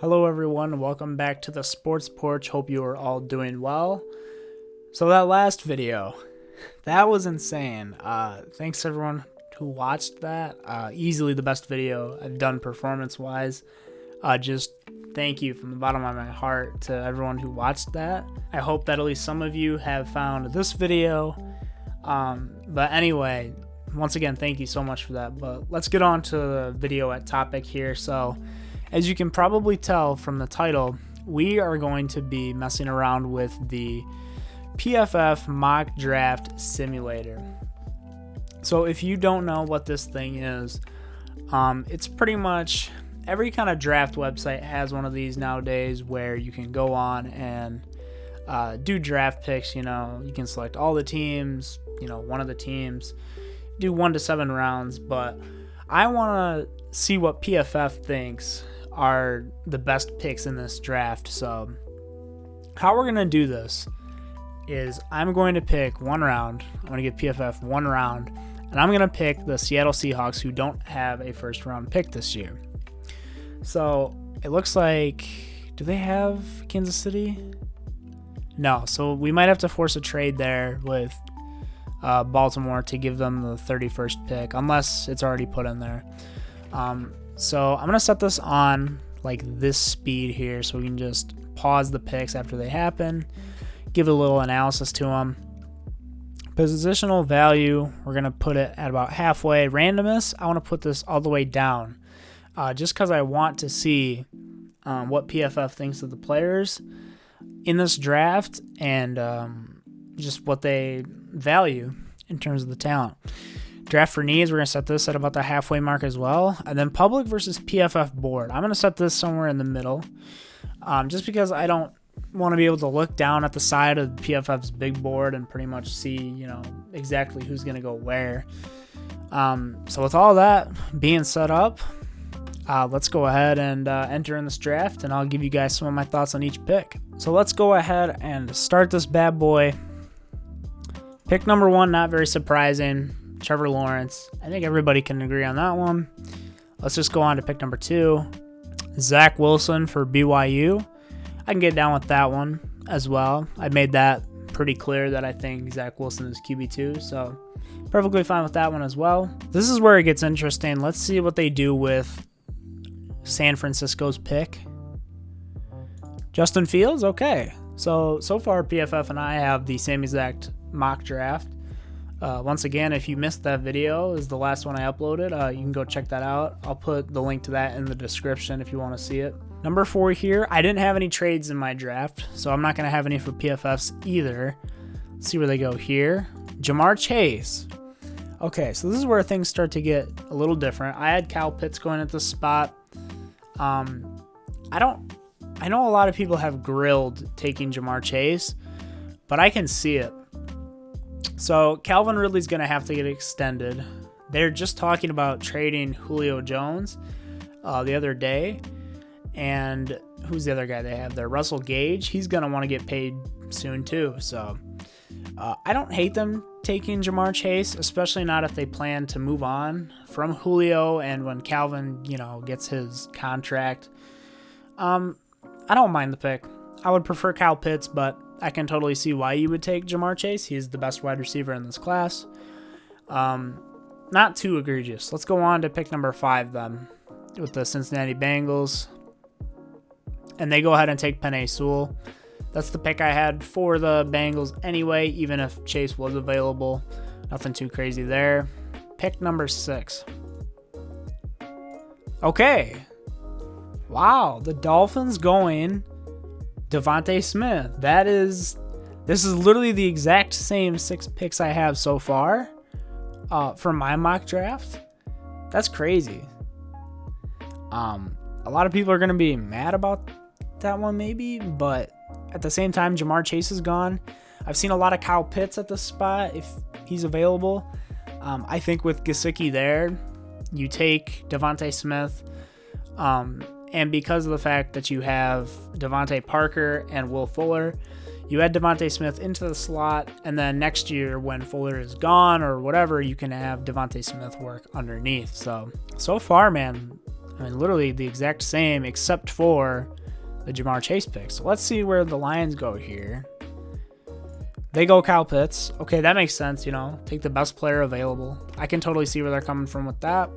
Hello everyone, welcome back to the Sports Porch. Hope you are all doing well. So that last video, that was insane. Thanks everyone who watched that. Easily the best video I've done performance-wise. Just thank you from the bottom of my heart to everyone who watched that. I hope that at least some of you have found this video. But anyway, once again, thank you so much for that. But let's get on to the video at topic here. So as you can probably tell from the title, we are going to be messing around with the PFF mock draft simulator. So if you don't know what this thing is, it's pretty much every kind of draft website has one of these nowadays where you can go on and do draft picks. You know, you can select all the teams, you know, one of the teams, do 1 to 7 rounds. But I want to see what PFF thinks are the best picks in this draft. So how we're going to do this is I'm going to pick one round. I'm going to give PFF one round, and I'm going to pick the Seattle Seahawks, who don't have a first round pick this year. So it looks like, do they have Kansas City? No, so we might have to force a trade there with Baltimore to give them the 31st pick, unless it's already put in there. So I'm going to set this on like this speed here so we can just pause the picks after they happen, give a little analysis to them. Positional value, we're going to put it at about halfway. Randomness, I want to put this all the way down just because I want to see what PFF thinks of the players in this draft and just what they value in terms of the talent. Draft for needs, we're going to set this at about the halfway mark as well. And then public versus PFF board. I'm going to set this somewhere in the middle just because I don't want to be able to look down at the side of PFF's big board and pretty much see, you know, exactly who's going to go where. So with all that being set up, let's go ahead and enter in this draft, and I'll give you guys some of my thoughts on each pick. So let's go ahead and start this bad boy. Pick number 1, not very surprising, Trevor Lawrence. I think everybody can agree on that one. Let's just go on to pick number 2, Zach Wilson for BYU. I can get down with that one as well. I made that pretty clear that I think Zach Wilson is QB2, so perfectly fine with that one as well. This is where it gets interesting. Let's see what they do with San Francisco's pick. Justin Fields, okay. So far PFF and I have the same exact mock draft. Once again, if you missed that video, is the last one I uploaded. You can go check that out. I'll put the link to that in the description if you want to see it. Number 4 here, I didn't have any trades in my draft, so I'm not going to have any for PFF's either. Let's see where they go here. Jamar Chase. Okay, so this is where things start to get a little different. I had Kyle Pitts going at this spot. I know a lot of people have grilled taking Jamar Chase, but I can see it. So Calvin Ridley's going to have to get extended. They're just talking about trading Julio Jones the other day. And who's the other guy they have there? Russell Gage. He's going to want to get paid soon too. So I don't hate them taking Jamar Chase, especially not if they plan to move on from Julio and when Calvin, you know, gets his contract. I don't mind the pick. I would prefer Kyle Pitts, but I can totally see why you would take Jamar Chase. He's the best wide receiver in this class. Not too egregious. Let's go on to pick number 5 then with the Cincinnati Bengals. And they go ahead and take Penei Sewell. That's the pick I had for the Bengals anyway, even if Chase was available. Nothing too crazy there. Pick number 6. Okay. Wow, the Dolphins going Devontae Smith. This is literally the exact same 6 picks I have so far for my mock draft. That's crazy. A lot of people are going to be mad about that one maybe, but at the same time, Jamar Chase is gone. I've seen a lot of Kyle Pitts at this spot if he's available. I think with Gesicki there, you take Devontae Smith. And because of the fact that you have Devontae Parker and Will Fuller, you add Devontae Smith into the slot, and then next year when Fuller is gone or whatever, you can have Devontae Smith work underneath. So far, man, I mean, literally the exact same except for the Jamar Chase pick. So let's see where the Lions go here. They go Kyle Pitts. Okay, that makes sense, you know. Take the best player available. I can totally see where they're coming from with that.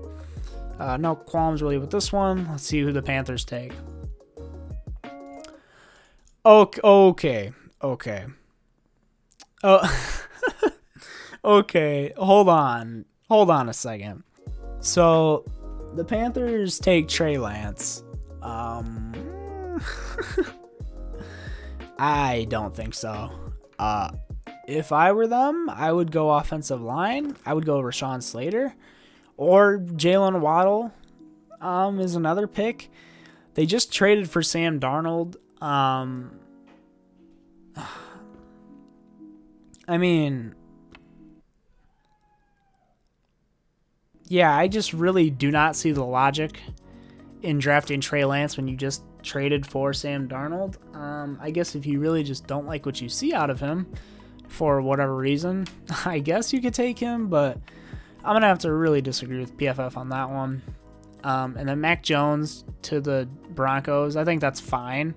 No qualms really with this one. Let's see who the Panthers take. Okay. Oh, okay. Hold on a second. So the Panthers take Trey Lance. I don't think so. If I were them, I would go offensive line. I would go Rashawn Slater or Jalen Waddle. Is another pick. They just traded for Sam Darnold. I mean, yeah, I just really do not see the logic in drafting Trey Lance when you just traded for Sam Darnold. I guess if you really just don't like what you see out of him for whatever reason, I guess you could take him, but I'm going to have to really disagree with PFF on that one. And then Mac Jones to the Broncos, I think that's fine.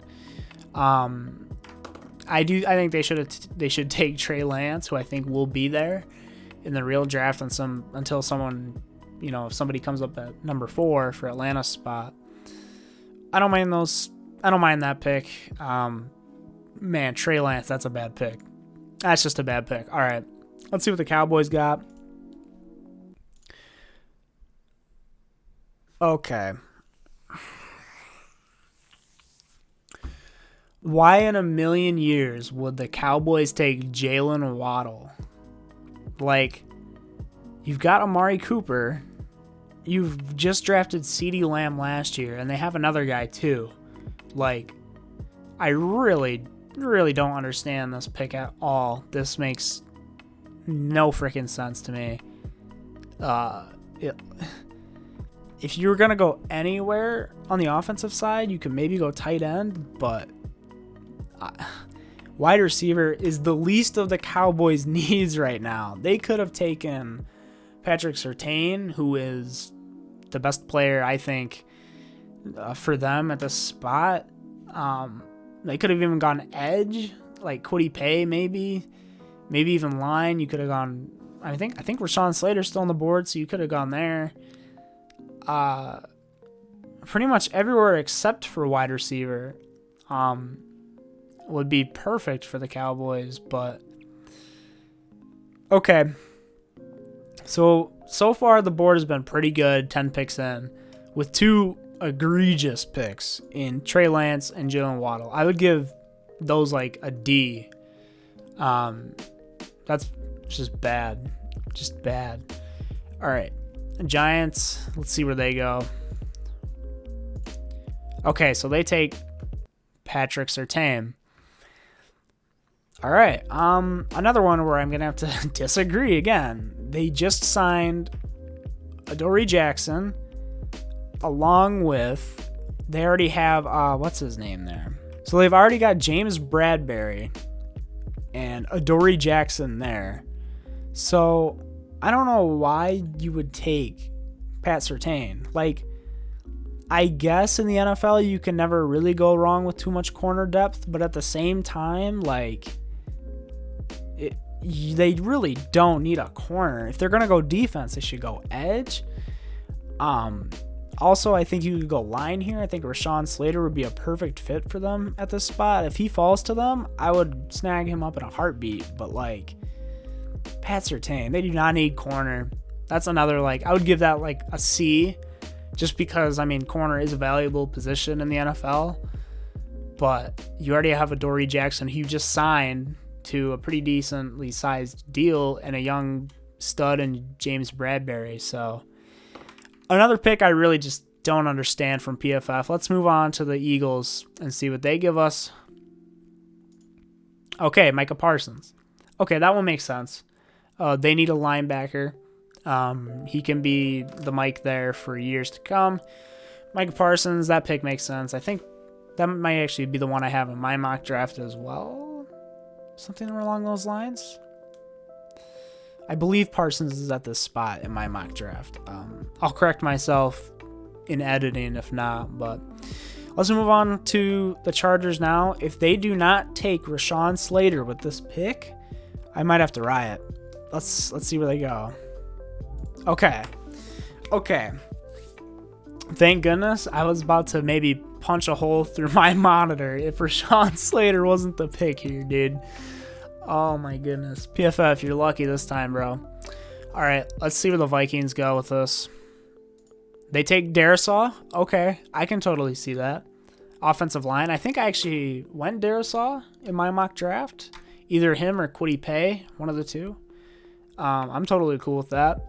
I think they should take Trey Lance, who I think will be there in the real draft until someone, you know, if somebody comes up at number 4 for Atlanta's spot. I don't mind that pick. Man, Trey Lance, that's a bad pick. That's just a bad pick. All right, let's see what the Cowboys got. Okay. Why in a million years would the Cowboys take Jalen Waddle? Like, you've got Amari Cooper. You've just drafted CeeDee Lamb last year, and they have another guy too. Like, I really don't understand this pick at all. This makes no freaking sense to me. If you were going to go anywhere on the offensive side, you could maybe go tight end, but wide receiver is the least of the Cowboys' needs right now. They could have taken Patrick Surtain, who is the best player, I think, for them at this spot. They could have even gone edge, like Kwity Paye, maybe even line. You could have gone. I think Rashawn Slater's still on the board, so you could have gone there. Pretty much everywhere except for wide receiver would be perfect for the Cowboys, but okay. So far the board has been pretty good, 10 picks in, with 2 egregious picks in Trey Lance and Jalen Waddle. I would give those like a D. That's just bad. Just bad. All right. Giants, let's see where they go. Okay, so they take Patrick Surtain. All right, another one where I'm going to have to disagree again. They just signed Adoree Jackson along with, they already have, what's his name there? So they've already got James Bradbury and Adoree Jackson there. So I don't know why you would take Pat Surtain. Like, I guess in the NFL you can never really go wrong with too much corner depth, but at the same time, like, they really don't need a corner. If they're going to go defense, they should go edge. Also, I think you could go line here. I think Rashawn Slater would be a perfect fit for them at this spot. If he falls to them, I would snag him up in a heartbeat. But, like, Pat Surtain, they do not need corner. That's another, like, I would give that, like, a C, just because, I mean, corner is a valuable position in the NFL. But you already have Adoree Jackson, who you just signed to a pretty decently sized deal, and a young stud in James Bradbury. So another pick I really just don't understand from PFF. Let's move on to the Eagles and see what they give us. Okay, Micah Parsons. Okay, that one makes sense. They need a linebacker. He can be the Mike there for years to come. Micah Parsons, that pick makes sense. I think that might actually be the one I have in my mock draft as well. Something along those lines. I believe Parsons is at this spot in my mock draft. I'll correct myself in editing if not. But let's move on to the Chargers now. If they do not take Rashawn Slater with this pick, I might have to riot. Let's see where they go. Okay. Thank goodness I was about to maybe punch a hole through my monitor if Rashawn Slater wasn't the pick here, dude. Oh my goodness. PFF, you're lucky this time, bro. All right, let's see where the Vikings go with this. They take Darisaw. Okay, I can totally see that. Offensive line. I think I actually went Darisaw in my mock draft. Either him or Kwity Paye, one of the two. I'm totally cool with that.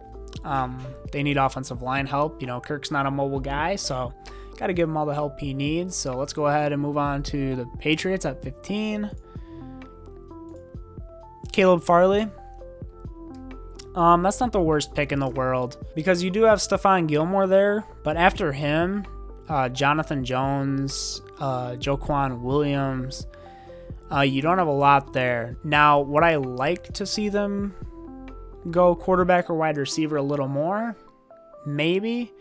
They need offensive line help. You know, Kirk's not a mobile guy, so got to give him all the help he needs. So let's go ahead and move on to the Patriots at 15. Caleb Farley. That's not the worst pick in the world because you do have Stephon Gilmore there, but after him, Jonathan Jones, Joquan Williams, you don't have a lot there. Now, would I like to see them go quarterback or wide receiver a little more? Maybe.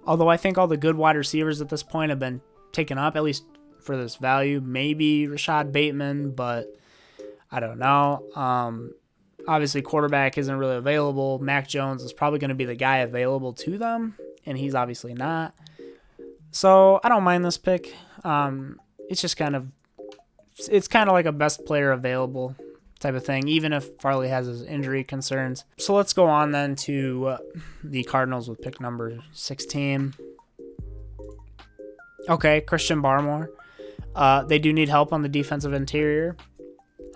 Although I think all the good wide receivers at this point have been taken up, at least for this value. Maybe Rashad Bateman, but I don't know. Obviously, quarterback isn't really available. Mac Jones is probably going to be the guy available to them, and he's obviously not. So I don't mind this pick. It's just kind of like a best player available type of thing, even if Farley has his injury concerns. So let's go on then to the Cardinals with pick number 16. Okay, Christian Barmore. They do need help on the defensive interior.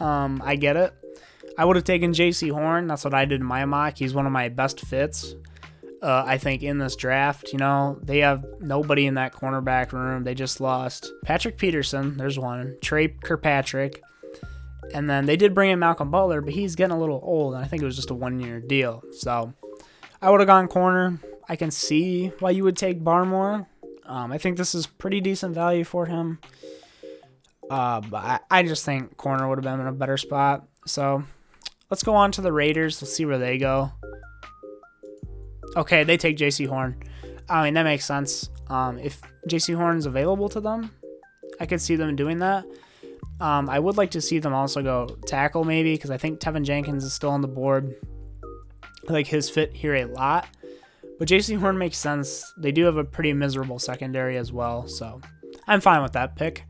I get it. I would have taken J.C. Horn. That's what I did in my mock. He's one of my best fits, I think, in this draft. You know, they have nobody in that cornerback room. They just lost Patrick Peterson. There's one. Trey Kirkpatrick. And then they did bring in Malcolm Butler, but he's getting a little old, and I think it was just a one-year deal. So I would have gone corner. I can see why you would take Barmore. I think this is pretty decent value for him. But I just think corner would have been in a better spot. So let's go on to the Raiders. Let's see where they go. Okay, they take J.C. Horn. I mean, that makes sense. If J.C. Horn's available to them, I could see them doing that. I would like to see them also go tackle maybe because I think Tevin Jenkins is still on the board. I like his fit here a lot. But J.C. Horn makes sense. They do have a pretty miserable secondary as well, so I'm fine with that pick.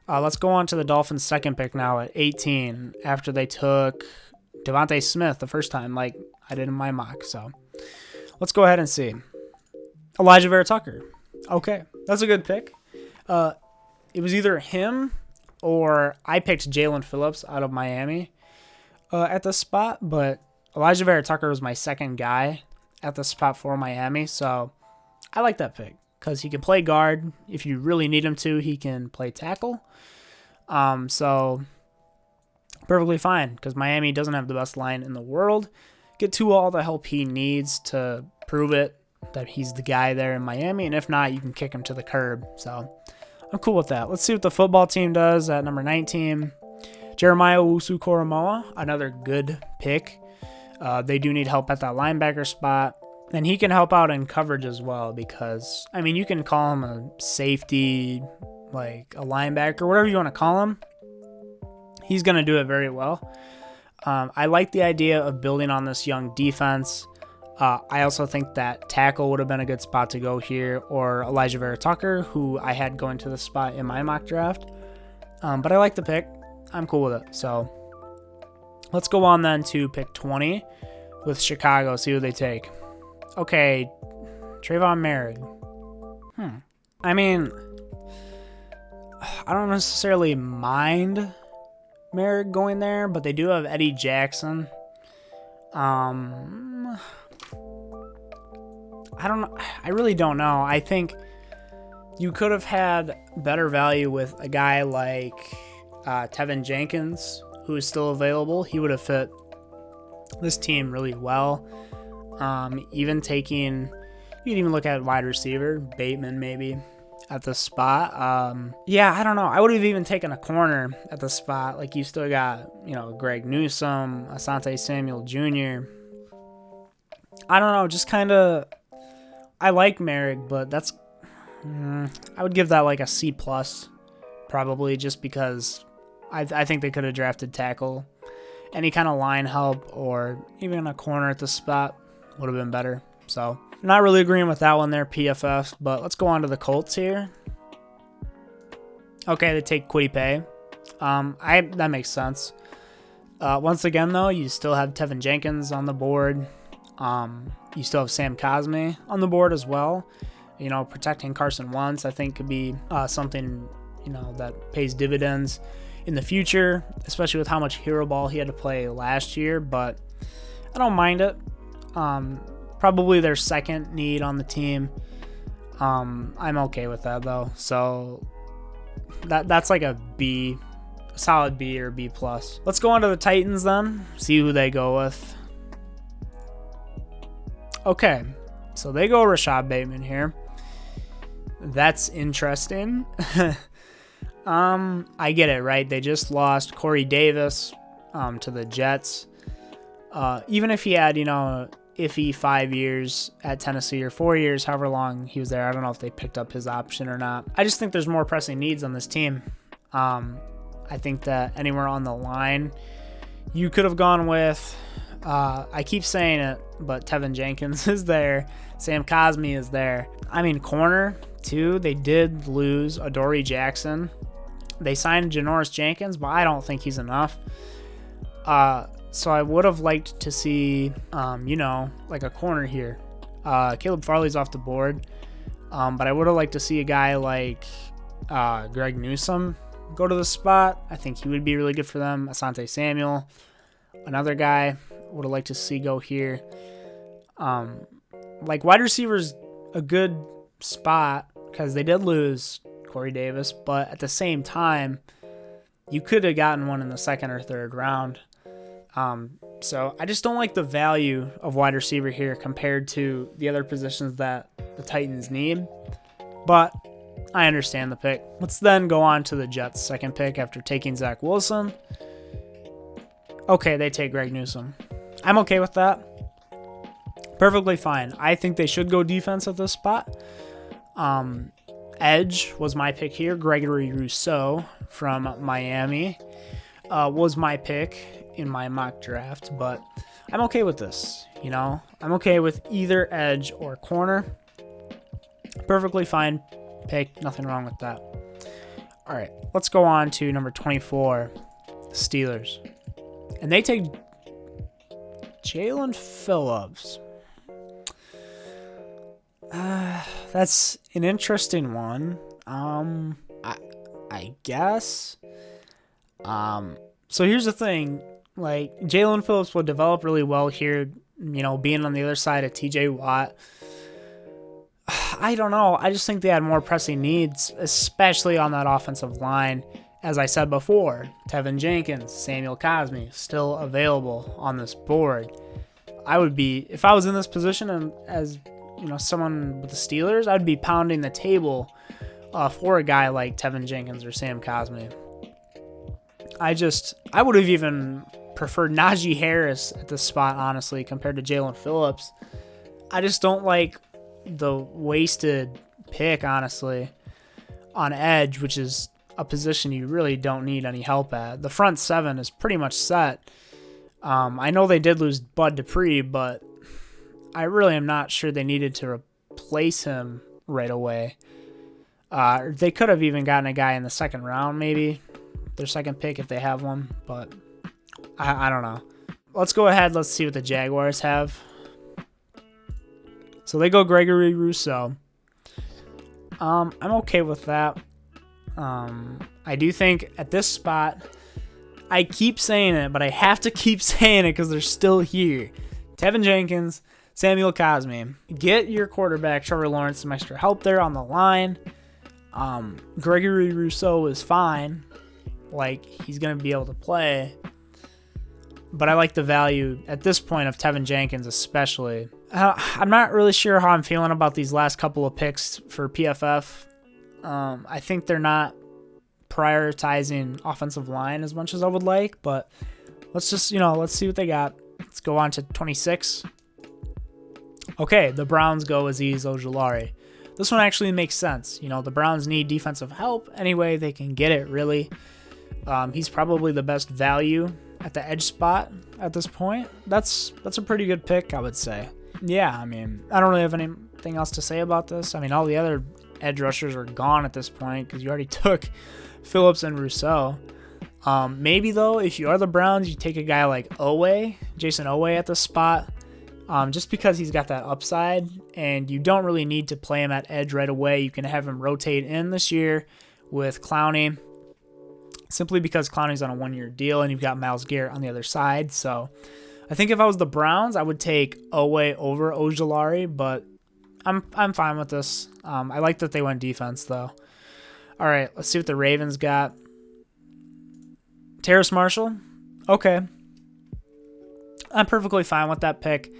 Let's go on to the Dolphins' second pick now at 18 after they took Devontae Smith the first time like I did in my mock. So let's go ahead and see. Elijah Vera Tucker. Okay, that's a good pick. It was either him or I picked Jalen Phillips out of Miami at the spot, but Elijah Vera Tucker was my second guy at the spot for Miami, so I like that pick because he can play guard. If you really need him to, he can play tackle. So perfectly fine because Miami doesn't have the best line in the world. Get Tua all the help he needs to prove it that he's the guy there in Miami, and if not, you can kick him to the curb. So I'm cool with that. Let's see what the football team does at number 19. Jeremiah Owusu-Koramoah, another good pick. They do need help at that linebacker spot. And he can help out in coverage as well because, I mean, you can call him a safety, like a linebacker, whatever you want to call him. He's going to do it very well. I like the idea of building on this young defense. I also think that tackle would have been a good spot to go here, or Elijah Vera Tucker, who I had going to the spot in my mock draft. But I like the pick. I'm cool with it. So let's go on then to pick 20 with Chicago, see who they take. Okay, Trayvon Merrick. I mean, I don't necessarily mind Merrick going there, but they do have Eddie Jackson. I don't know. I really don't know. I think you could have had better value with a guy like Tevin Jenkins, who is still available. He would have fit this team really well. Even taking, you can even look at wide receiver, Bateman maybe at the spot. Yeah, I don't know. I would have even taken a corner at the spot. Like you still got, Greg Newsome, Asante Samuel Jr. I don't know. Just kind of, I like Merrick, but that's I would give that like a C+, probably, just because I think they could have drafted tackle. Any kind of line help or even a corner at the spot would have been better. So, not really agreeing with that one there, PFF. But let's go on to the Colts here. Okay, they take Kwity Paye. That makes sense. Once again, though, you still have Tevin Jenkins on the board. You still have Sam Cosmi on the board as well. You know, protecting Carson Wentz, I think, could be something, you know, that pays dividends in the future, especially with how much hero ball he had to play last year. But I don't mind it. Probably their second need on the team. I'm okay with that, though. So that's like a B, a solid B or B+. Let's go on to the Titans then, see who they go with. Okay, so they go Rashad Bateman here. That's interesting. I get it, right? They just lost Corey Davis to the Jets. Even if he had, you know, iffy 5 years at Tennessee or 4 years, however long he was there, I don't know if they picked up his option or not. I just think there's more pressing needs on this team. I think that anywhere on the line, you could have gone with, I keep saying it, but Tevin Jenkins is there. Sam Cosmi is there. I mean, corner, too. They did lose Adoree Jackson. They signed Janoris Jenkins, but I don't think he's enough. So I would have liked to see, you know, like a corner here. Caleb Farley's off the board, but I would have liked to see a guy like Greg Newsome go to the spot. I think he would be really good for them. Asante Samuel, another guy would have liked to see go here. Like wide receivers, a good spot because they did lose Corey Davis, but at the same time, you could have gotten one in the second or third round. So I just don't like the value of wide receiver here compared to the other positions that the Titans need, but I understand the pick. Let's then go on to the Jets' second pick after taking Zach Wilson. Okay, they take Greg Newsome. I'm okay with that. Perfectly fine. I think they should go defense at this spot. Edge was my pick here. Gregory Rousseau from Miami was my pick in my mock draft, but I'm okay with this. You know, I'm okay with either edge or corner. Perfectly fine pick. Nothing wrong with that. All right, let's go on to number 24, Steelers. And they take Jalen Phillips. That's an interesting one. I guess. So here's the thing. Like, Jalen Phillips will develop really well here, you know, being on the other side of TJ Watt. I don't know. I just think they had more pressing needs, especially on that offensive line. As I said before, Tevin Jenkins, Samuel Cosmi, still available on this board. I would be, if I was in this position and as, you know, someone with the Steelers, I'd be pounding the table for a guy like Tevin Jenkins or Sam Cosmi. I would have even preferred Najee Harris at this spot, honestly, compared to Jalen Phillips. I just don't like the wasted pick, honestly, on edge, which is a position you really don't need any help at. The front seven is pretty much set. I know they did lose Bud Dupree, but I really am not sure they needed to replace him right away. They could have even gotten a guy in the second round, maybe. Their second pick if they have one, but I don't know. Let's go ahead. Let's see what the Jaguars have. So they go Gregory Rousseau. I'm okay with that. I do think at this spot, I keep saying it, but I have to keep saying it because they're still here. Tevin Jenkins, Samuel Cosmi. Get your quarterback, Trevor Lawrence, some extra help there on the line. Gregory Rousseau is fine. Like, he's going to be able to play. But I like the value at this point of Tevin Jenkins especially. I'm not really sure how I'm feeling about these last couple of picks for PFF. I think they're not prioritizing offensive line as much as I would like, but let's just, let's see what they got. Let's go on to 26. Okay, the Browns go Azeez Ojulari. this one actually makes sense. You know, the Browns need defensive help any way they can get it, really. He's probably the best value at the edge spot at this point. That's a pretty good pick, I would say. Yeah, I mean, I don't really have anything else to say about this. I mean, all the other edge rushers are gone at this point because you already took Phillips and Rousseau. Maybe, though, if you are the Browns, you take a guy like Jason Oweh at the spot, just because he's got that upside, and you don't really need to play him at edge right away. You can have him rotate in this year with Clowney, simply because Clowney's on a one-year deal, and you've got Myles Garrett on the other side. So I think if I was the Browns, I would take Oweh over Ojulari, but I'm fine with this. I like that they went defense, though. All right, let's see what the Ravens got. Terrace Marshall, okay. I'm perfectly fine with that pick.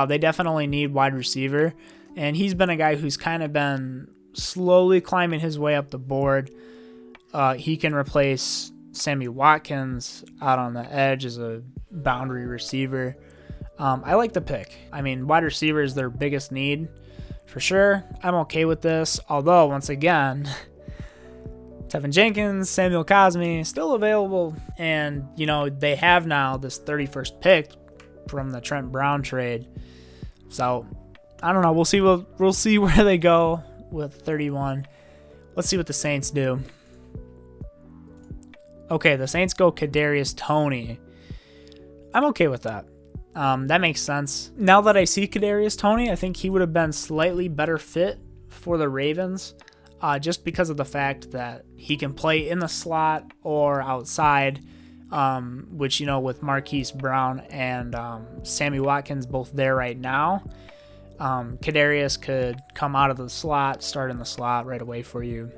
They definitely need wide receiver, and he's been a guy who's kind of been slowly climbing his way up the board. He can replace Sammy Watkins out on the edge as a boundary receiver. I like the pick. I mean, wide receiver is their biggest need for sure. I'm okay with this, although, once again, Tevin Jenkins, Samuel Cosmi, still available. And, you know, they have now this 31st pick from the Trent Brown trade. So, I don't know. We'll see where they go with 31. Let's see what the Saints do. Okay, the Saints go Kadarius Toney. I'm okay with that. That makes sense. Now that I see Kadarius Toney, I think he would have been slightly better fit for the Ravens. Just because of the fact that he can play in the slot or outside, which, you know, with Marquise Brown and Sammy Watkins both there right now, Kadarius could come out of the slot, start in the slot right away for you.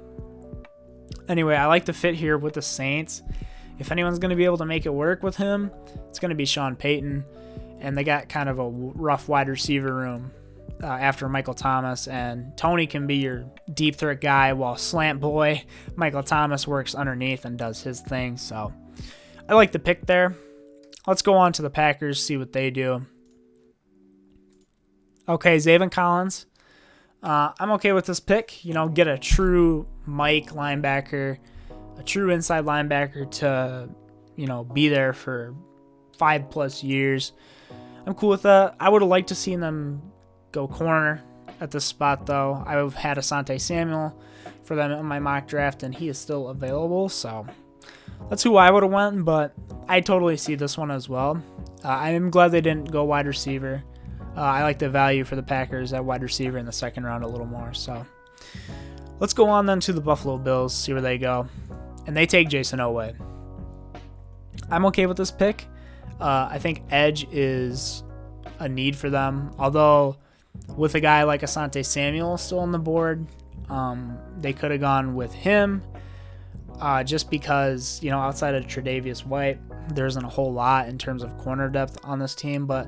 Anyway, I like the fit here with the Saints. If anyone's going to be able to make it work with him, it's going to be Sean Payton, and they got kind of a rough wide receiver room. After Michael Thomas, and Toney can be your deep threat guy while slant boy Michael Thomas works underneath and does his thing. So I like the pick there. Let's go on to the Packers, see what they do. Okay, Zaven Collins. I'm okay with this pick. You know, get a true Mike linebacker, a true inside linebacker to, you know, be there for 5+ years. I'm cool with that. I would have liked to see them go corner at this spot, though. I've had Asante Samuel for them in my mock draft, and he is still available, so that's who I would have went, but I totally see this one as well. I'm glad they didn't go wide receiver. I like the value for the Packers at wide receiver in the second round a little more, so let's go on then to the Buffalo Bills, see where they go, and they take Jason Oweh. I'm okay with this pick. I think edge is a need for them, although with a guy like Asante Samuel still on the board, they could have gone with him just because, you know, outside of Tre'Davious White, there isn't a whole lot in terms of corner depth on this team, but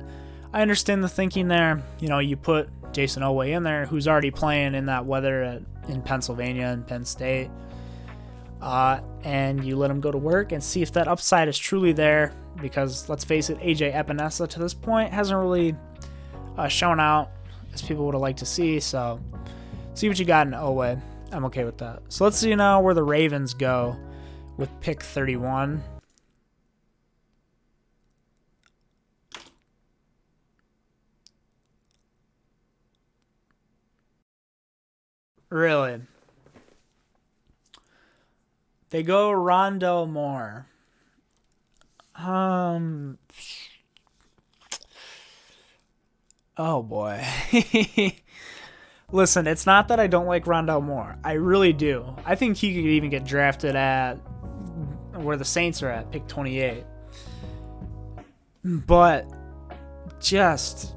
I understand the thinking there. You know, you put Jason Oweh in there, who's already playing in that weather in Pennsylvania and Penn State, and you let him go to work and see if that upside is truly there, because let's face it, AJ Epinesa to this point hasn't really shown out as people would have liked to see, so see what you got in Oweh. I'm okay with that. So let's see now where the Ravens go with pick 31. Really? They go Rondell Moore. Oh boy. Listen, it's not that I don't like Rondell Moore. I really do. I think he could even get drafted at where the Saints are at, pick 28. But just,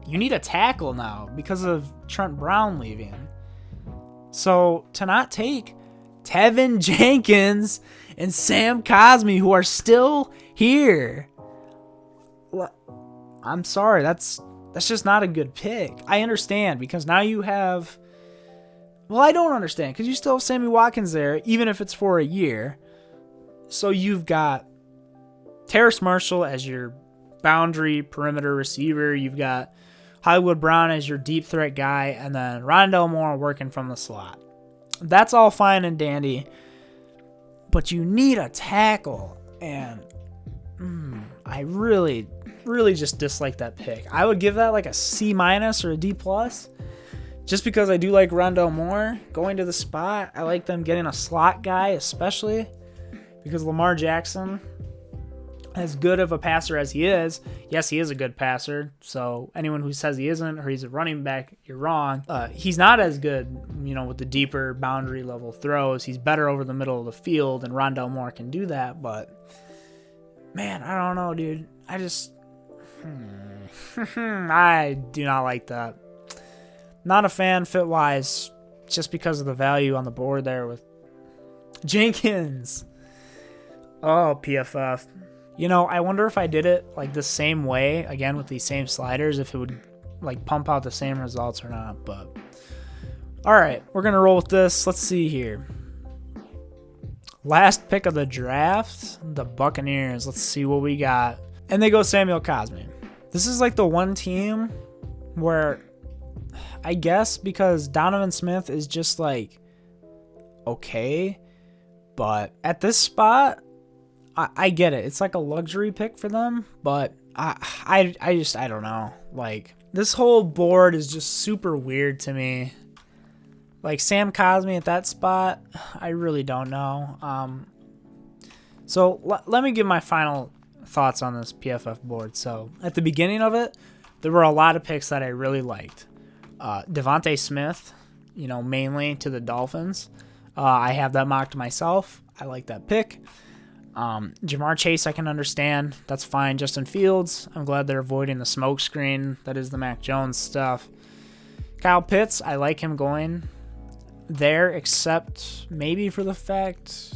you need a tackle now because of Trent Brown leaving. So to not take Tevin Jenkins and Sam Cosmi, who are still here, I'm sorry, that's just not a good pick. I understand, because now you have, well, I don't understand, because you still have Sammy Watkins there, even if it's for a year. So you've got Terrace Marshall as your boundary perimeter receiver. You've got Hollywood Brown as your deep threat guy, and then Rondale Moore working from the slot. That's all fine and dandy, but you need a tackle, and I really just dislike that pick. I would give that like a C- or a D+, just because I do like Rondale Moore going to the spot. I like them getting a slot guy, especially because Lamar Jackson, as good of a passer as he is, yes, he is a good passer. So anyone who says he isn't or he's a running back, you're wrong. He's not as good, with the deeper boundary level throws. He's better over the middle of the field, and Rondale Moore can do that. But man, I don't know, dude. I just I do not like that. Not a fan fit-wise, just because of the value on the board there with Jenkins. Oh, PFF. I wonder if I did it like the same way, again with these same sliders, if it would like pump out the same results or not. But all right, we're going to roll with this. Let's see here. Last pick of the draft, the Buccaneers. Let's see what we got. And they go Samuel Cosmi. This is like the one team where I guess because Donovan Smith is just like okay, but at this spot, I get it. It's like a luxury pick for them, but I don't know. Like, this whole board is just super weird to me. Like, Sam Cosmi at that spot, I really don't know. So let me give my final thoughts on this PFF board. So at the beginning of it, there were a lot of picks that I really liked. Devontae Smith, mainly to the Dolphins. I have that mocked myself. I like that pick. Jamar Chase, I can understand. That's fine. Justin Fields, I'm glad they're avoiding the smoke screen. That is the Mac Jones stuff. Kyle Pitts, I like him going there, except maybe for the fact...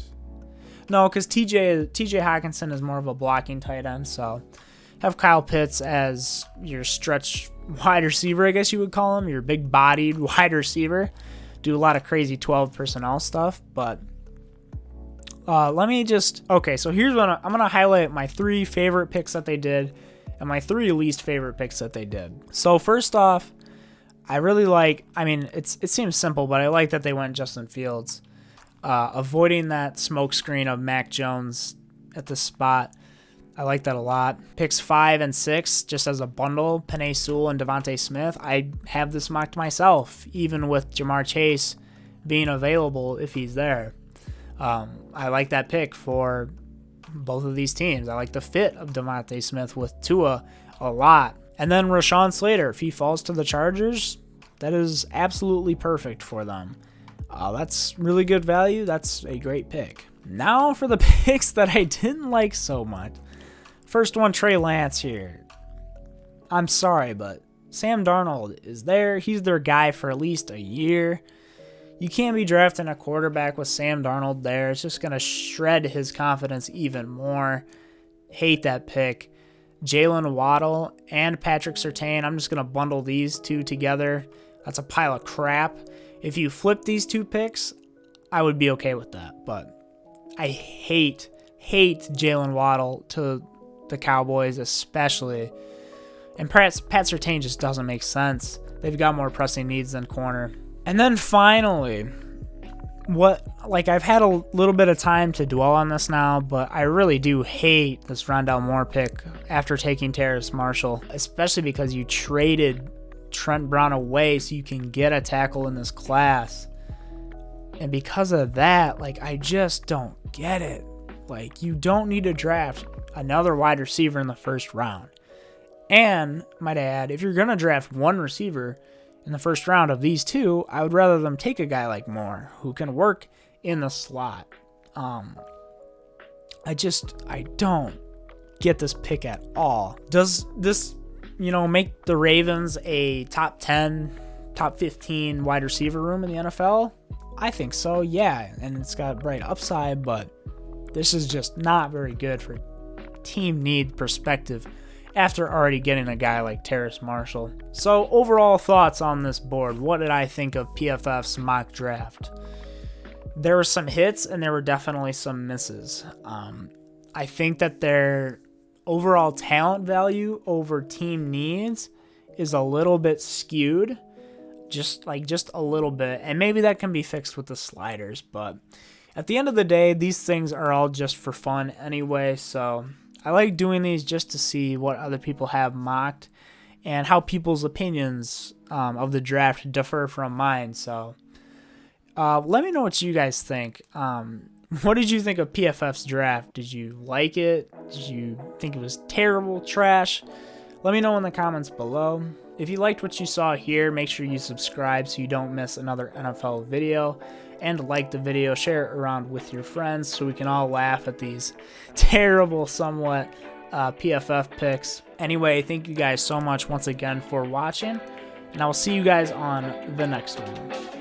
No, because TJ Hawkinson is more of a blocking tight end, so have Kyle Pitts as your stretch wide receiver, I guess you would call him, your big-bodied wide receiver. Do a lot of crazy 12 personnel stuff, but... Okay, so here's what I'm going to highlight my 3 favorite picks that they did and my 3 least favorite picks that they did. So first off, I really like, it seems simple, but I like that they went Justin Fields. Avoiding that smoke screen of Mac Jones at the spot. I like that a lot. Picks 5 and 6, just as a bundle, Penei Sewell and Devontae Smith. I have this mocked myself, even with Jamar Chase being available if he's there. I like that pick for both of these teams. I like the fit of Devontae Smith with Tua a lot. And then Rashawn Slater, if he falls to the Chargers, that is absolutely perfect for them. That's really good value. That's a great pick. Now for the picks that I didn't like so much. First one, Trey Lance here. I'm sorry, but Sam Darnold is there. He's their guy for at least a year. You can't be drafting a quarterback with Sam Darnold there. It's just going to shred his confidence even more. Hate that pick. Jalen Waddle and Patrick Surtain. I'm just going to bundle these two together. That's a pile of crap. If you flip these 2 picks, I would be okay with that. But I hate Jalen Waddle to the Cowboys especially. And Pat Surtain just doesn't make sense. They've got more pressing needs than corner. And then finally, I've had a little bit of time to dwell on this now, but I really do hate this Rondale Moore pick after taking Terrace Marshall, especially because you traded Trent Brown away so you can get a tackle in this class. And because of that, I just don't get it. You don't need to draft another wide receiver in the first round. And, might I add, if you're going to draft one receiver in the first round of these 2, I would rather them take a guy like Moore who can work in the slot. I don't get this pick at all. Does this, make the Ravens a top 10, top 15 wide receiver room in the NFL? I think so, yeah. And it's got bright upside, but this is just not very good for team need perspective after already getting a guy like Terrace Marshall. So overall thoughts on this board. What did I think of PFF's mock draft? There were some hits and there were definitely some misses. I think that their overall talent value over team needs is a little bit skewed, just a little bit, and maybe that can be fixed with the sliders, but at the end of the day, these things are all just for fun anyway, so I like doing these just to see what other people have mocked and how people's opinions of the draft differ from mine. So let me know what you guys think. What did you think of PFF's draft? Did you like it? Did you think it was terrible, trash? Let me know in the comments below. If you liked what you saw here, make sure you subscribe so you don't miss another NFL video. And like the video, share it around with your friends so we can all laugh at these terrible, somewhat PFF picks. Anyway, thank you guys so much once again for watching, and I will see you guys on the next one.